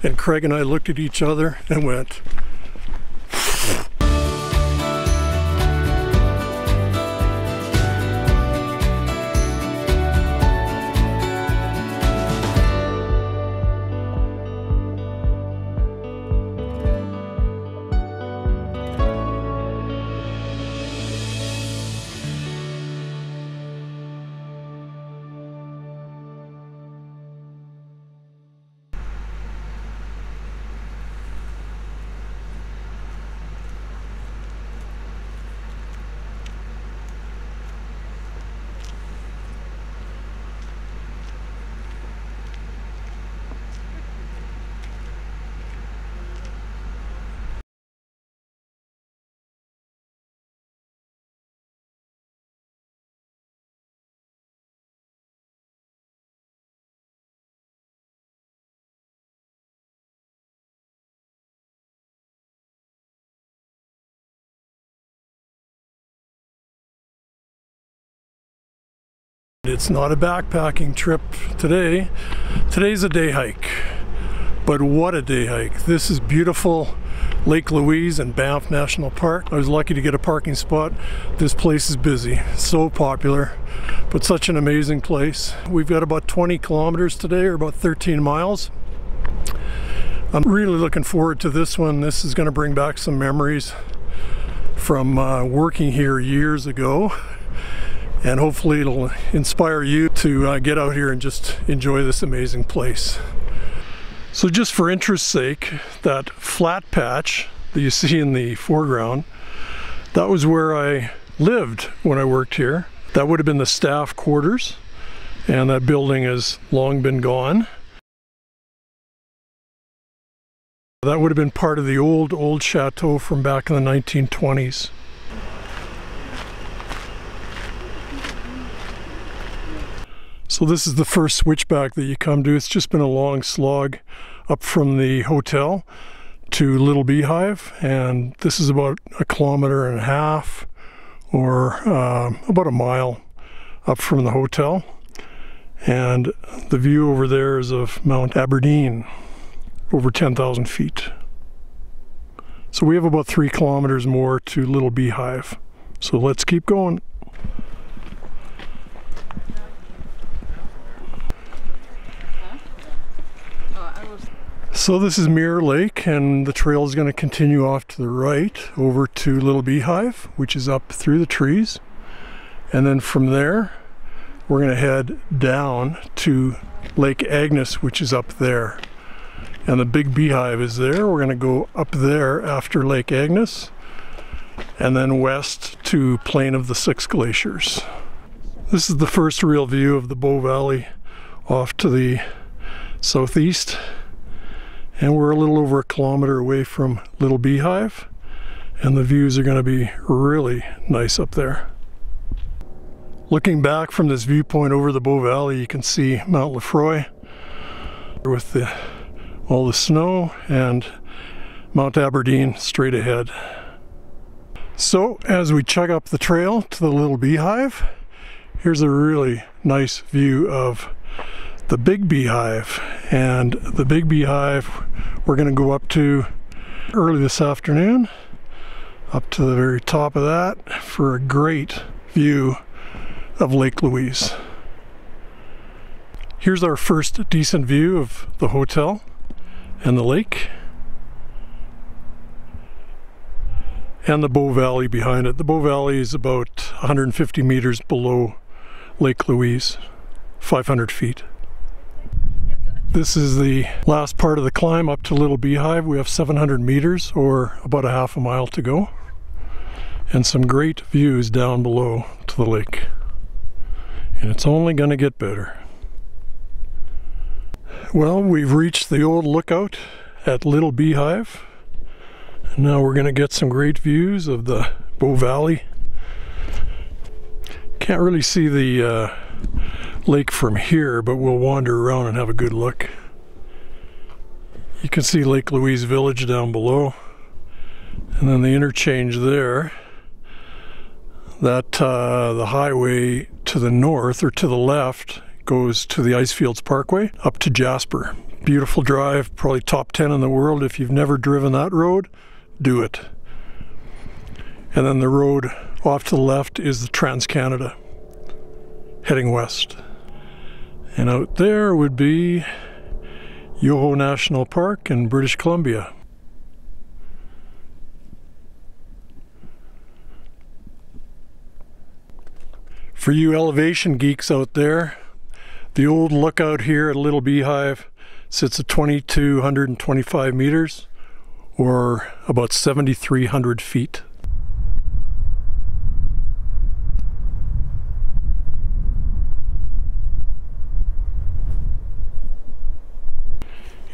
And Craig and I looked at each other and went, it's not a backpacking trip today. Today's a day hike. But what a day hike. This is beautiful Lake Louise in Banff National Park. I was lucky to get a parking spot. This place is busy, so popular, but such an amazing place. We've got about 20 kilometers today, or about 13 miles. I'm really looking forward to this one. This is going to bring back some memories from working here years ago. And hopefully it'll inspire you to get out here and just enjoy this amazing place. So just for interest's sake, that flat patch that you see in the foreground, that was where I lived when I worked here. That would have been the staff quarters, and that building has long been gone. That would have been part of the old chateau from back in the 1920s. So this is the first switchback that you come to. It's just been a long slog up from the hotel to Little Beehive, and this is about 1.5 kilometers or about a mile up from the hotel. And the view over there is of Mount Aberdeen, over 10,000 feet. So we have about 3 kilometers more to Little Beehive. So let's keep going. So this is Mirror Lake, and the trail is going to continue off to the right over to Little Beehive, which is up through the trees. And then from there, we're going to head down to Lake Agnes, which is up there. And the Big Beehive is there. We're going to go up there after Lake Agnes, and then west to Plain of the Six Glaciers. This is the first real view of the Bow Valley off to the southeast. And we're a little over 1 kilometer away from Little Beehive, and the views are going to be really nice up there. Looking back from this viewpoint over the Bow Valley, you can see Mount Lefroy with all the snow, and Mount Aberdeen straight ahead. So as we chug up the trail to the Little Beehive, here's a really nice view of the Big Beehive. And the Big Beehive we're going to go up to early this afternoon, up to the very top of that for a great view of Lake Louise. Here's our first decent view of the hotel and the lake and the Bow Valley behind it. The Bow Valley is about 150 meters below Lake Louise, 500 feet. This is the last part of the climb up to Little Beehive. We have 700 meters, or about 1/2 mile to go, and some great views down below to the lake. And it's only going to get better. Well, we've reached the old lookout at Little Beehive, and now we're going to get some great views of the Bow Valley. Can't really see the lake from here, but we'll wander around and have a good look. You can see Lake Louise Village down below, and then the interchange there, that the highway to the north or to the left goes to the Icefields Parkway up to Jasper. beautiful drive, probably top 10 in the world. If you've never driven that road, do it. And then the road off to the left is the Trans-Canada, heading west. And out there would be Yoho National Park in British Columbia. For you elevation geeks out there, the old lookout here at Little Beehive sits at 2,225 meters, or about 7,300 feet.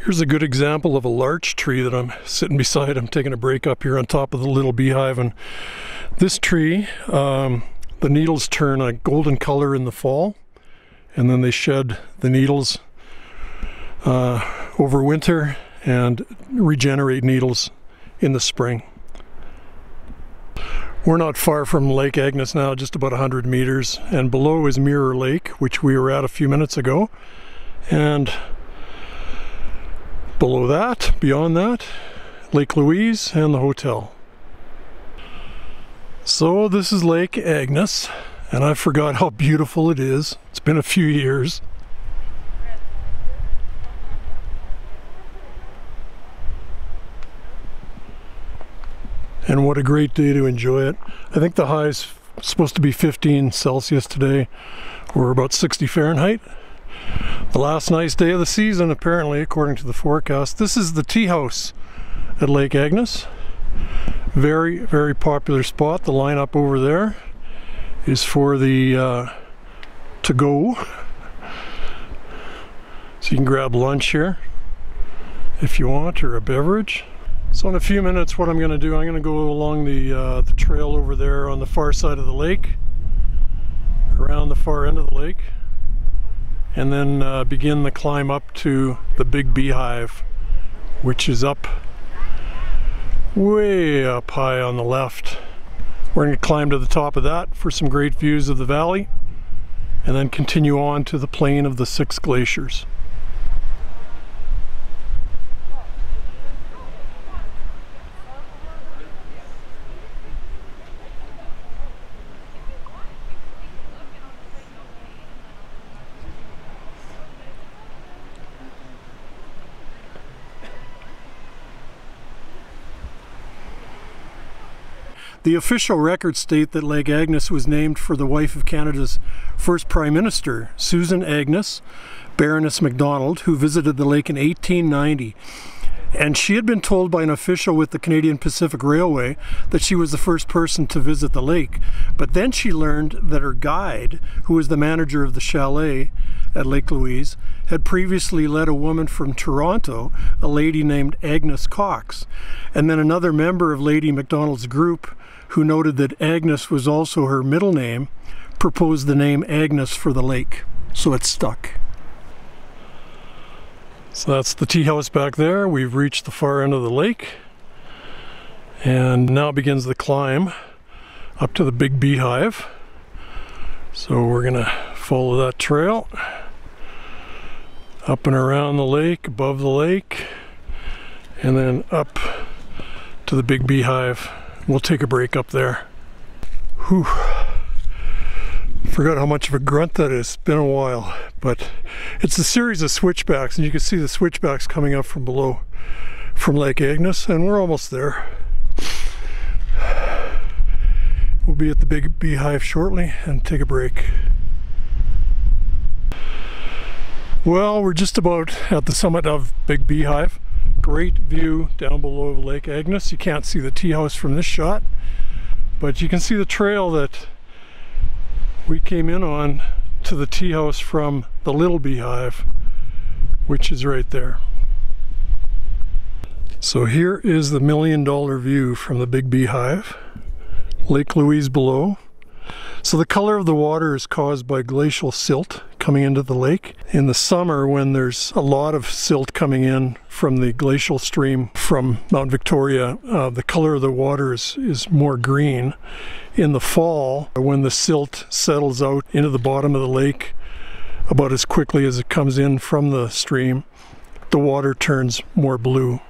Here's a good example of a larch tree that I'm sitting beside. I'm taking a break up here on top of the Little Beehive, and this tree, the needles turn a golden color in the fall, and then they shed the needles over winter and regenerate needles in the spring. We're not far from Lake Agnes now, just about 100 meters, and below is Mirror Lake, which we were at a few minutes ago, and below that, beyond that, Lake Louise and the hotel. So this is Lake Agnes, and I forgot how beautiful it is. It's been a few years. And what a great day to enjoy it. I think the high is supposed to be 15 Celsius today, or about 60 Fahrenheit. The last nice day of the season, apparently, according to the forecast. This is the tea house at Lake Agnes. Very, very popular spot. The lineup over there is for the to-go. So you can grab lunch here if you want, or a beverage. So in a few minutes, what I'm going to do, I'm going to go along the trail over there on the far side of the lake, around the far end of the lake, and then begin the climb up to the Big Beehive, which is up, way up high on the left. We're going to climb to the top of that for some great views of the valley, and then continue on to the Plain of the Six Glaciers. The official records state that Lake Agnes was named for the wife of Canada's first Prime Minister, Susan Agnes, Baroness MacDonald, who visited the lake in 1890. And she had been told by an official with the Canadian Pacific Railway that she was the first person to visit the lake. But then she learned that her guide, who was the manager of the chalet at Lake Louise, had previously led a woman from Toronto, a lady named Agnes Cox. And then another member of Lady MacDonald's group, who noted that Agnes was also her middle name, proposed the name Agnes for the lake. So it stuck. So that's the tea house back there. We've reached the far end of the lake, and now begins the climb up to the Big Beehive. So we're gonna follow that trail up and around the lake, above the lake, and then up to the Big Beehive. We'll take a break up there. Whew. Forgot how much of a grunt that is. It's been a while, but it's a series of switchbacks, and you can see the switchbacks coming up from below from Lake Agnes, and we're almost there. We'll be at the Big Beehive shortly and take a break. Well, we're just about at the summit of Big Beehive. Great view down below Lake Agnes. You can't see the tea house from this shot, but you can see the trail that we came in on to the tea house from the Little Beehive, which is right there. So here is the $1 million view from the Big Beehive. Lake Louise below. So the color of the water is caused by glacial silt coming into the lake. In the summer, when there's a lot of silt coming in from the glacial stream from Mount Victoria, the color of the water is more green. In the fall, when the silt settles out into the bottom of the lake about as quickly as it comes in from the stream, the water turns more blue.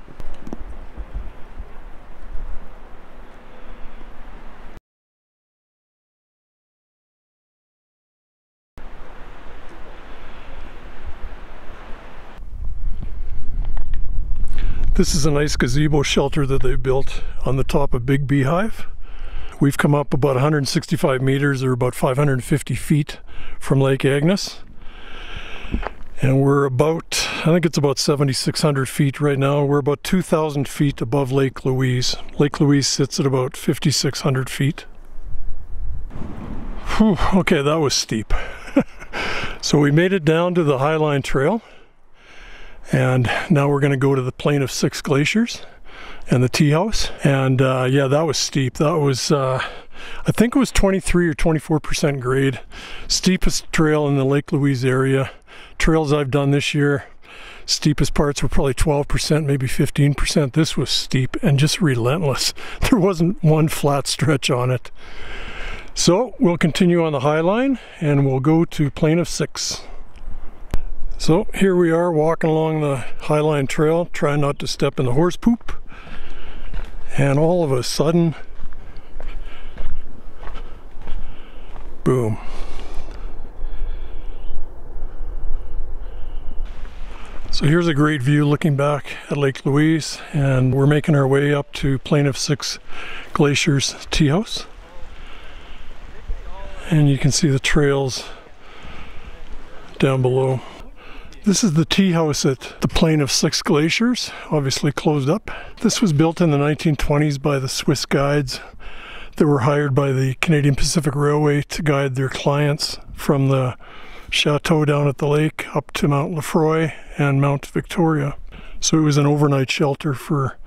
This is a nice gazebo shelter that they built on the top of Big Beehive. We've come up about 165 meters, or about 550 feet from Lake Agnes. And we're about, I think it's about 7,600 feet right now. We're about 2,000 feet above Lake Louise. Lake Louise sits at about 5,600 feet. Whew, okay, that was steep. So we made it down to the Highline Trail. And now we're going to go to the Plain of Six Glaciers and the teahouse. And yeah, that was steep. That was, I think it was 23 or 24% grade. Steepest trail in the Lake Louise area. Trails I've done this year, steepest parts were probably 12%, maybe 15%. This was steep and just relentless. There wasn't one flat stretch on it. So we'll continue on the Highline and we'll go to Plain of Six. So here we are walking along the Highline Trail, trying not to step in the horse poop. And all of a sudden, boom. So here's a great view looking back at Lake Louise, and we're making our way up to Plain of Six Glaciers teahouse. And you can see the trails down below. This is the tea house at the Plain of Six Glaciers, obviously closed up. This was built in the 1920s by the Swiss guides that were hired by the Canadian Pacific Railway to guide their clients from the chateau down at the lake up to Mount Lefroy and Mount Victoria. So it was an overnight shelter for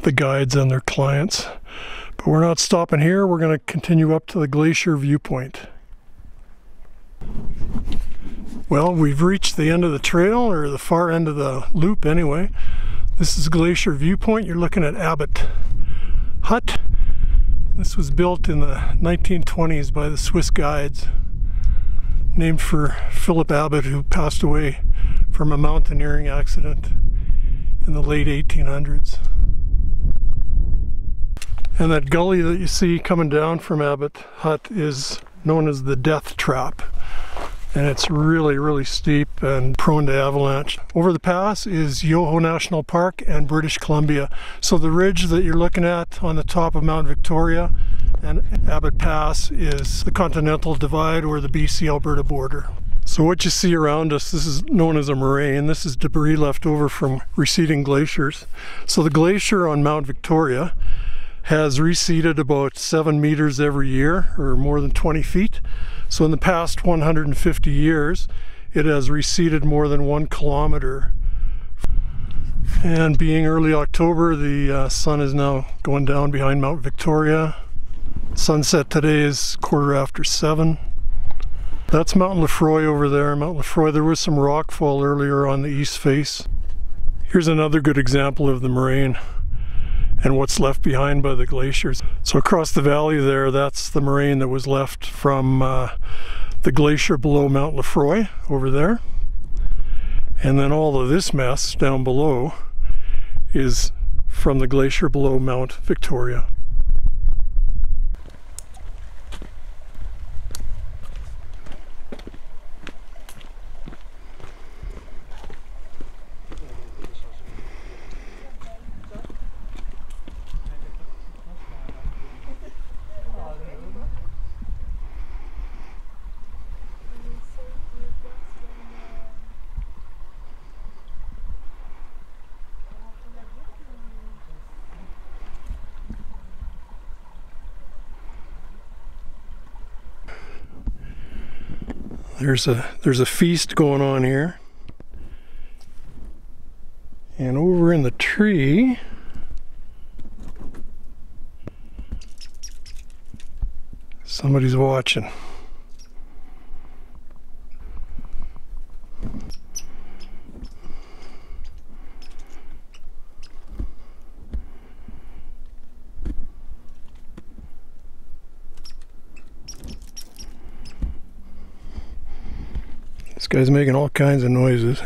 the guides and their clients. But we're not stopping here, we're going to continue up to the Glacier Viewpoint. Well, we've reached the end of the trail, or the far end of the loop anyway. This is Glacier Viewpoint. You're looking at Abbot hut. This was built in the 1920s by the Swiss guides, named for Philip Abbot, who passed away from a mountaineering accident in the late 1800s. And that gully that you see coming down from Abbot hut is known as the Death Trap. And it's really, really steep and prone to avalanche. Over the pass is Yoho National Park and British Columbia. So the ridge that you're looking at on the top of Mount Victoria and Abbot Pass is the Continental Divide, or the BC-Alberta border. So what you see around us, this is known as a moraine. This is debris left over from receding glaciers. So the glacier on Mount Victoria has receded about 7 meters every year, or more than 20 feet. So in the past 150 years, it has receded more than 1 kilometer. And being early October, the sun is now going down behind Mount Victoria. Sunset today is 7:15. That's Mount Lefroy over there. Mount Lefroy, there was some rockfall earlier on the east face. Here's another good example of the moraine and what's left behind by the glaciers. So across the valley there, that's the moraine that was left from the glacier below Mount Lefroy over there. And then all of this mess down below is from the glacier below Mount Victoria. There's a feast going on here. And over in the tree, somebody's watching. This guy's making all kinds of noises.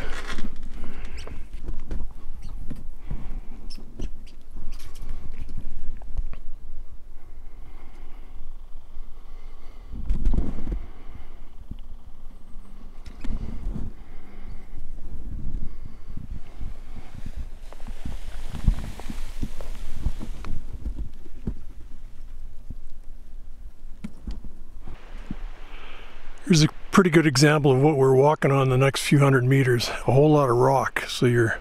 Here's a pretty good example of what we're walking on the next few hundred meters. A whole lot of rock, so your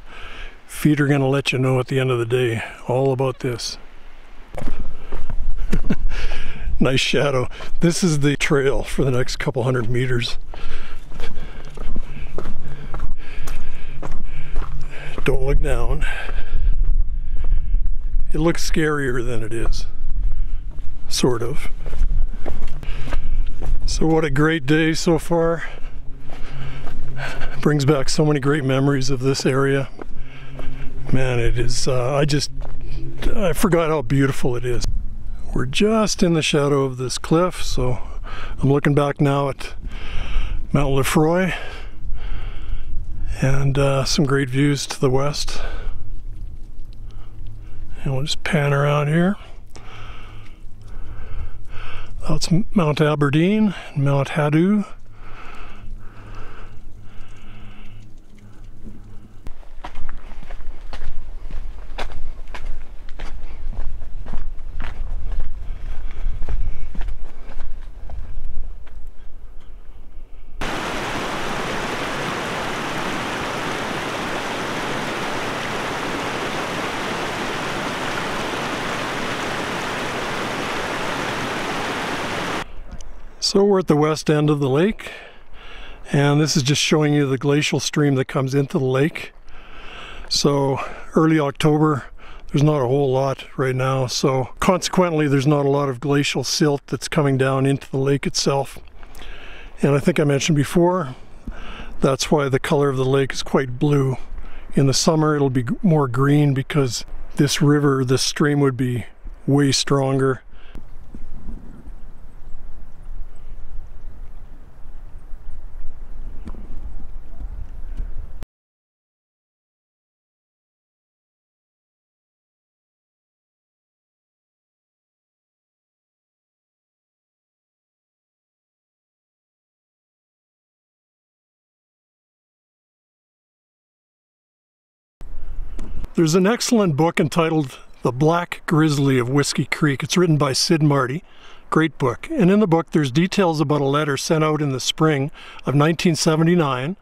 feet are going to let you know at the end of the day all about this. Nice shadow. This is the trail for the next couple hundred meters. Don't look down. It looks scarier than it is, sort of. So what a great day so far. Brings back so many great memories of this area. Man, it is, I forgot how beautiful it is. We're just in the shadow of this cliff, so I'm looking back now at Mount Lefroy and some great views to the west. And we'll just pan around here. That's Mount Aberdeen, Mount Hadou. So we're at the west end of the lake, and this is just showing you the glacial stream that comes into the lake. So early October, there's not a whole lot right now, so consequently there's not a lot of glacial silt that's coming down into the lake itself. And I think I mentioned before, that's why the color of the lake is quite blue. In the summer it'll be more green because this river, this stream would be way stronger. There's an excellent book entitled The Black Grizzly of Whiskey Creek. It's written by Sid Marty. Great book. And in the book there's details about a letter sent out in the spring of 1979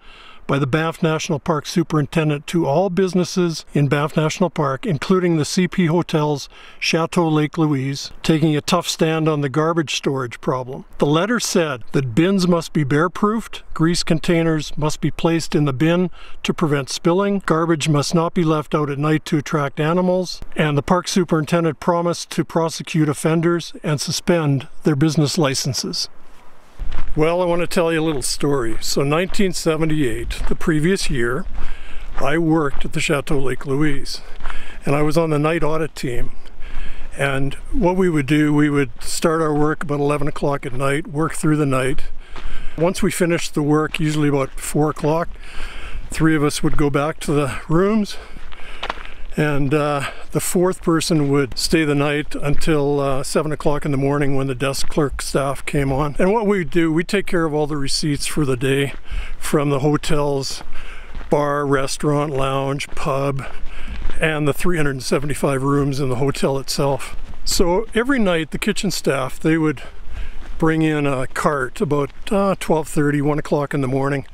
by the Banff National Park superintendent to all businesses in Banff National Park, including the CP Hotel's Chateau Lake Louise, taking a tough stand on the garbage storage problem. The letter said that bins must be bear-proofed, grease containers must be placed in the bin to prevent spilling, garbage must not be left out at night to attract animals, and the park superintendent promised to prosecute offenders and suspend their business licenses. Well, I want to tell you a little story. So 1978, the previous year, I worked at the Chateau Lake Louise, and I was on the night audit team. And what we would do, we would start our work about 11 o'clock at night, work through the night. Once we finished the work, usually about 4 o'clock, 3 of us would go back to the rooms, and the 4th person would stay the night until 7 o'clock in the morning when the desk clerk staff came on. And what we'd do, we'd take care of all the receipts for the day from the hotel's bar, restaurant, lounge, pub, and the 375 rooms in the hotel itself. So every night the kitchen staff, they would bring in a cart about 12:30, 1 o'clock in the morning.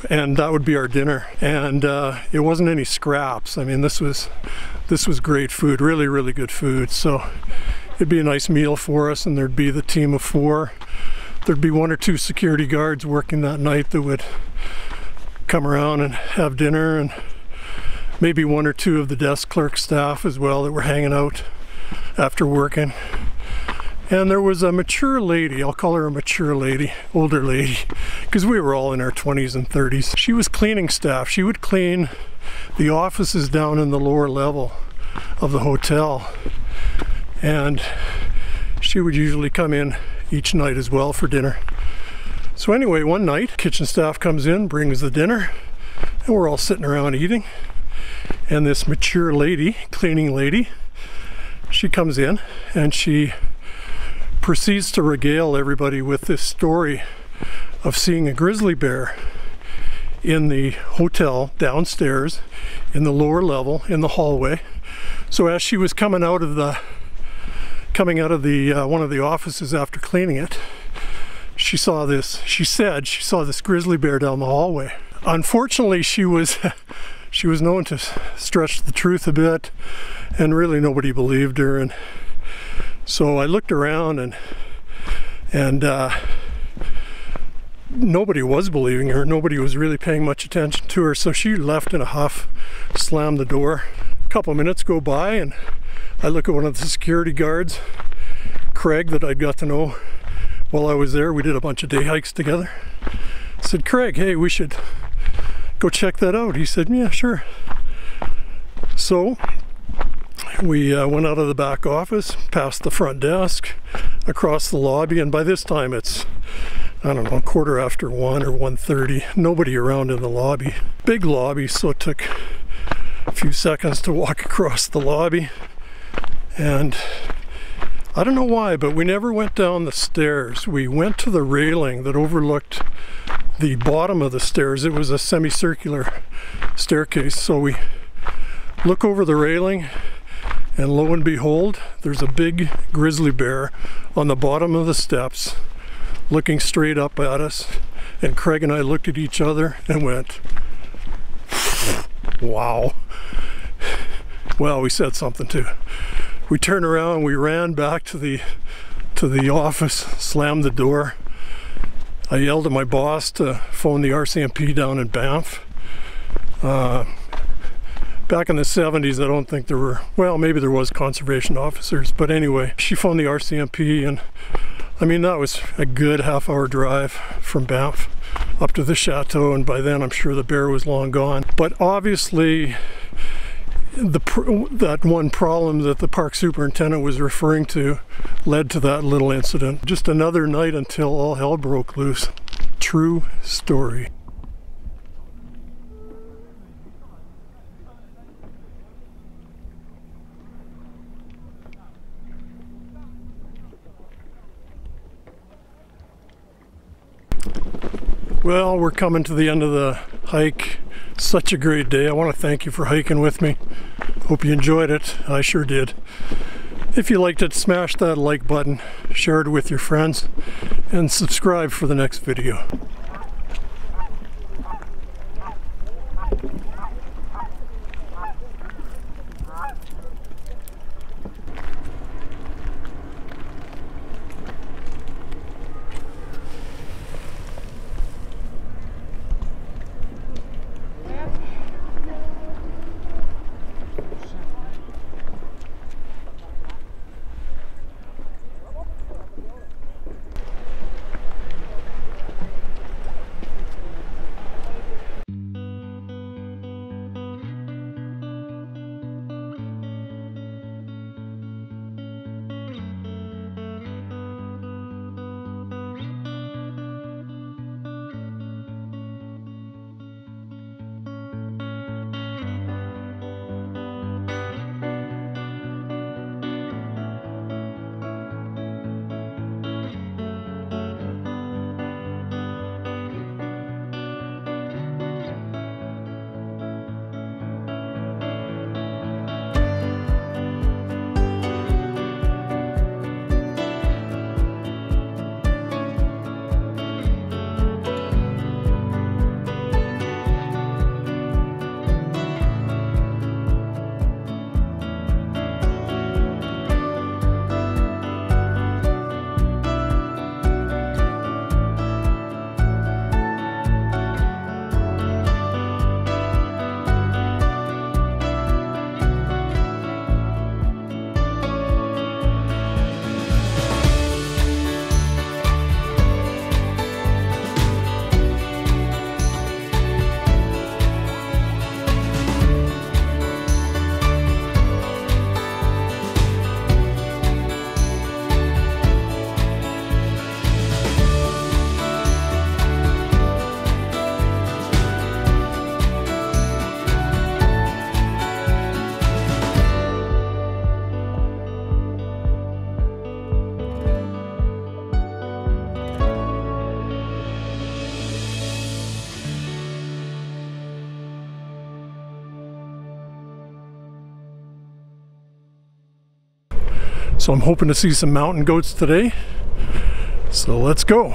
And that would be our dinner, and it wasn't any scraps. I mean, this was great food, really, really good food. So it'd be a nice meal for us, and there'd be the team of 4. There'd be 1 or 2 security guards working that night that would come around and have dinner, and maybe 1 or 2 of the desk clerk staff as well that were hanging out after working. And there was a mature lady, I'll call her a mature lady, older lady, because we were all in our 20s and 30s. She was cleaning staff. She would clean the offices down in the lower level of the hotel. And she would usually come in each night as well for dinner. So anyway, one night, kitchen staff comes in, brings the dinner, and we're all sitting around eating. And this mature lady, cleaning lady, she comes in and she proceeds to regale everybody with this story of seeing a grizzly bear in the hotel downstairs in the lower level in the hallway. So as she was coming out of the one of the offices after cleaning it, she said she saw this grizzly bear down the hallway. Unfortunately, she was known to stretch the truth a bit, and really nobody believed her. And so I looked around, and nobody was believing her. Nobody was really paying much attention to her. So she left in a huff, slammed the door. A couple minutes go by, and I look at one of the security guards, Craig, that I'd got to know while I was there. We did a bunch of day hikes together. I said, Craig, hey, we should go check that out. He said, yeah, sure. So we went out of the back office, past the front desk, across the lobby, and by this time it's, I don't know, 1:15 or 1:30. Nobody around in the lobby. Big lobby, so it took a few seconds to walk across the lobby. And I don't know why, but we never went down the stairs. We went to the railing that overlooked the bottom of the stairs. It was a semicircular staircase, so we look over the railing, and lo and behold, there's a big grizzly bear on the bottom of the steps looking straight up at us. And Craig and I looked at each other and went, wow. Well, we said something too. We turned around, we ran back to the office, slammed the door. I yelled at my boss to phone the RCMP down in Banff. Back in the 70s, I don't think there were, well, maybe there was conservation officers, but anyway, she phoned the RCMP, and I mean, that was a good half-hour drive from Banff up to the chateau, and by then I'm sure the bear was long gone. But obviously, that one problem that the park superintendent was referring to led to that little incident. Just another night until all hell broke loose. True story. Well, we're coming to the end of the hike. Such a great day. I want to thank you for hiking with me. Hope you enjoyed it. I sure did. If you liked it, smash that like button, share it with your friends, and subscribe for the next video. So I'm hoping to see some mountain goats today. So let's go.